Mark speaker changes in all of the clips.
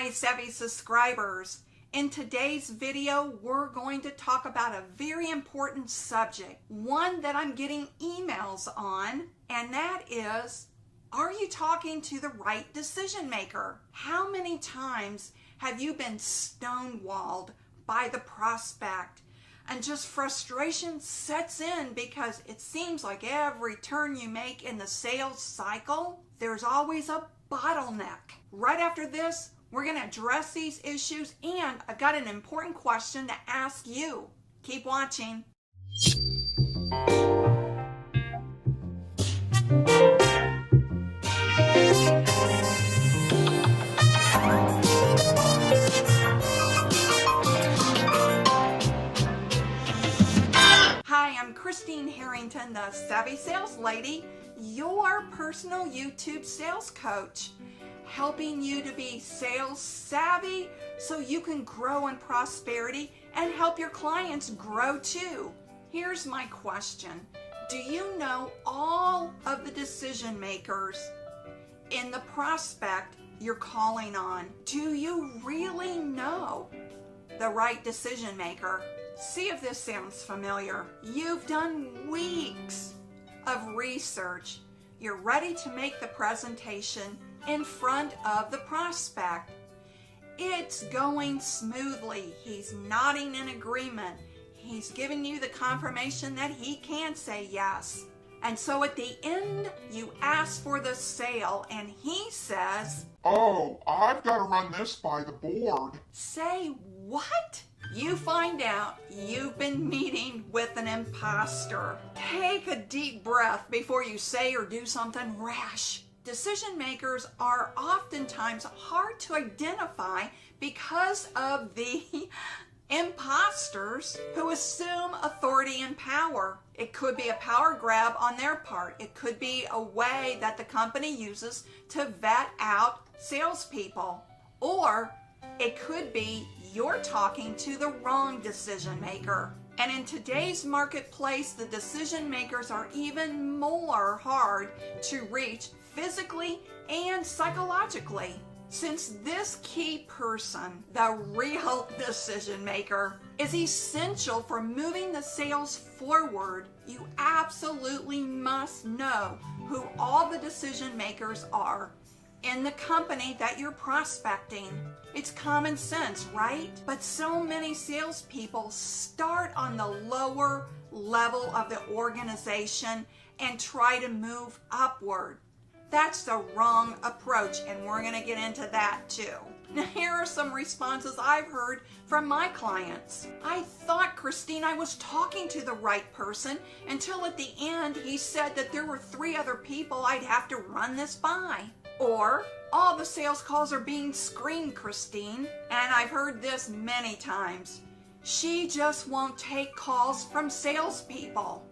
Speaker 1: Hi, Savvy subscribers. In today's video, we're going to talk about a very important subject, one that I'm getting emails on, and that is, are you talking to the right decision maker? How many times have you been stonewalled by the prospect and just frustration sets in because it seems like every turn you make in the sales cycle, there's always a bottleneck? Right after this, we're going to address these issues, and I've got an important question to ask you. Keep watching. Hi, I'm Harrington, the Savvy Sales Lady, your personal YouTube sales coach, helping you to be sales savvy so you can grow in prosperity and help your clients grow too. Here's my question. Do you know all of the decision makers in the prospect you're calling on? Do you really know the right decision maker? See if this sounds familiar. You've done weeks of research. You're ready to make the presentation in front of the prospect. It's going smoothly. He's nodding in agreement. He's giving you the confirmation that he can say yes. And so at the end, you ask for the sale, and he says,
Speaker 2: "Oh, I've got to run this by the board."
Speaker 1: Say what? You find out you've been meeting with an imposter. Take a deep breath before you say or do something rash. Decision makers are oftentimes hard to identify because of the imposters who assume authority and power. It could be a power grab on their part. It could be a way that the company uses to vet out salespeople. Or it could be you're talking to the wrong decision maker. And in today's marketplace, the decision makers are even more hard to reach physically and psychologically. Since this key person, the real decision maker, is essential for moving the sales forward, you absolutely must know who all the decision makers are in the company that you're prospecting. It's common sense, right? But so many salespeople start on the lower level of the organization and try to move upward. That's the wrong approach, and we're going to get into that too. Now, here are some responses I've heard from my clients. I thought, Christine, I was talking to the right person until at the end he said that there were 3 other people I'd have to run this by. Or, all the sales calls are being screened, Christine. And I've heard this many times. She just won't take calls from salespeople.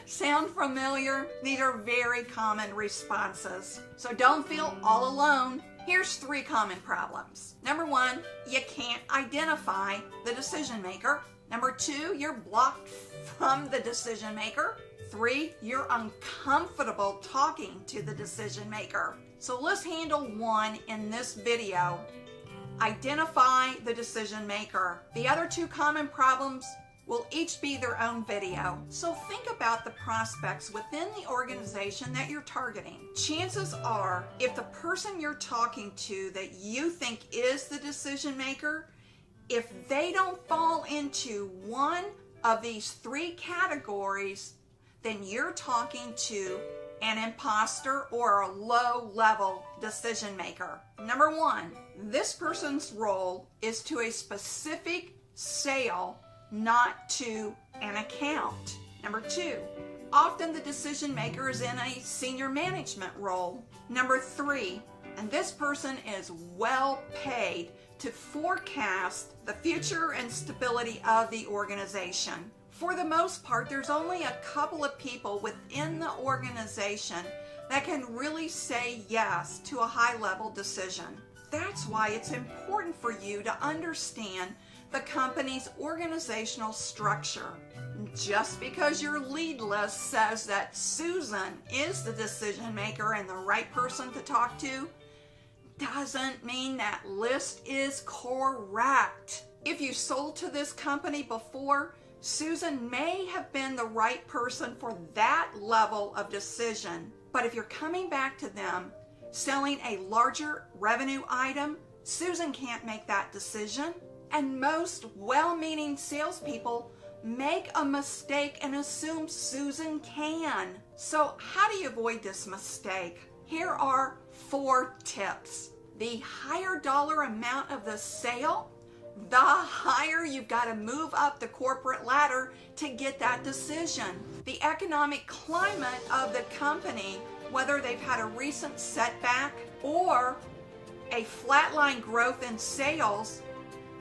Speaker 1: Sound familiar? These are very common responses. So don't feel all alone. Here's 3 common problems. Number 1, you can't identify the decision maker. Number 2, you're blocked from the decision maker. 3, you're uncomfortable talking to the decision maker. So let's handle 1 in this video. Identify the decision maker. The other 2 common problems will each be their own video. So think about the prospects within the organization that you're targeting. Chances are, if the person you're talking to that you think is the decision maker, if they don't fall into one of these 3 categories, then you're talking to an imposter or a low-level decision maker. Number 1, this person's role is to a specific sale, not to an account. Number 2, often the decision maker is in a senior management role. Number 3, and this person is well paid to forecast the future and stability of the organization. For the most part, there's only a couple of people within the organization that can really say yes to a high-level decision. That's why it's important for you to understand the company's organizational structure. Just because your lead list says that Susan is the decision maker and the right person to talk to, doesn't mean that list is correct. If you sold to this company before, Susan may have been the right person for that level of decision. But if you're coming back to them selling a larger revenue item, Susan can't make that decision. And most well-meaning salespeople make a mistake and assume Susan can. So how do you avoid this mistake? Here are 4 tips. The higher dollar amount of the sale, the higher you've got to move up the corporate ladder to get that decision. The economic climate of the company, whether they've had a recent setback or a flatline growth in sales,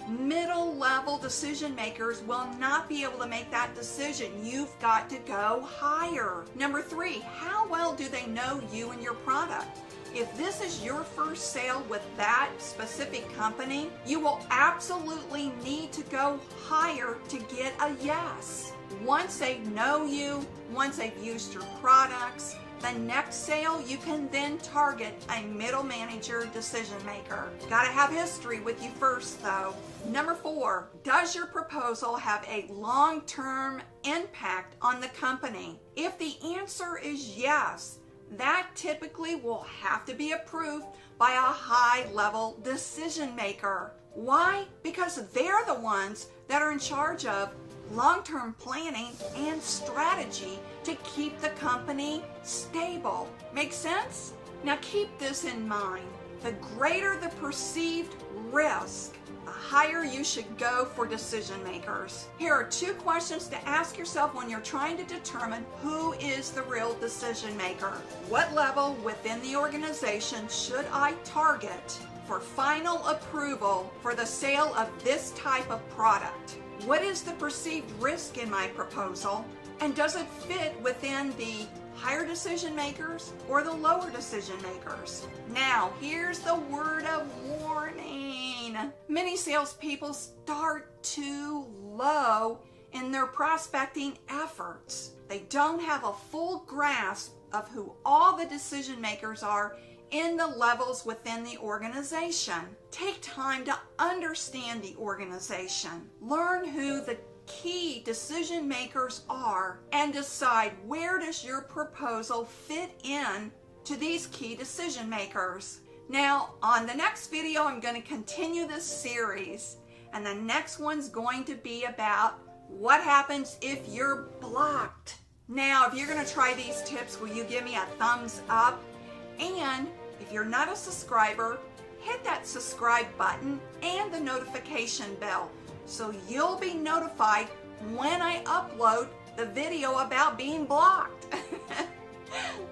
Speaker 1: middle level decision makers will not be able to make that decision. You've got to go higher. Number 3, how well do they know you and your product? If this is your first sale with that specific company, you will absolutely need to go higher to get a yes. Once they know you, once they've used your products, the next sale you can then target a middle manager decision maker. Gotta have history with you first though. Number 4, does your proposal have a long-term impact on the company? If the answer is yes, that typically will have to be approved by a high-level decision maker. Why? Because they're the ones that are in charge of long-term planning and strategy to keep the company stable. Make sense? Now keep this in mind. The greater the perceived risk, the higher you should go for decision makers. Here are 2 questions to ask yourself when you're trying to determine who is the real decision maker. What level within the organization should I target for final approval for the sale of this type of product? What is the perceived risk in my proposal? And does it fit within the higher decision makers or the lower decision makers? Now, here's the word of warning. Many salespeople start too low in their prospecting efforts. They don't have a full grasp of who all the decision makers are in the levels within the organization. Take time to understand the organization. Learn who the key decision makers are and decide where does your proposal fit in to these key decision makers. Now, on the next video, I'm going to continue this series, and the next one's going to be about what happens if you're blocked. Now, if you're going to try these tips, will you give me a thumbs up? And if you're not a subscriber, hit that subscribe button and the notification bell so you'll be notified when I upload the video about being blocked.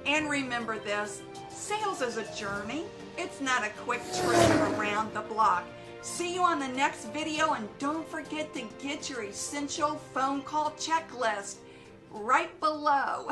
Speaker 1: And remember this, sales is a journey. It's not a quick trip around the block. See you on the next video, and don't forget to get your essential phone call checklist right below.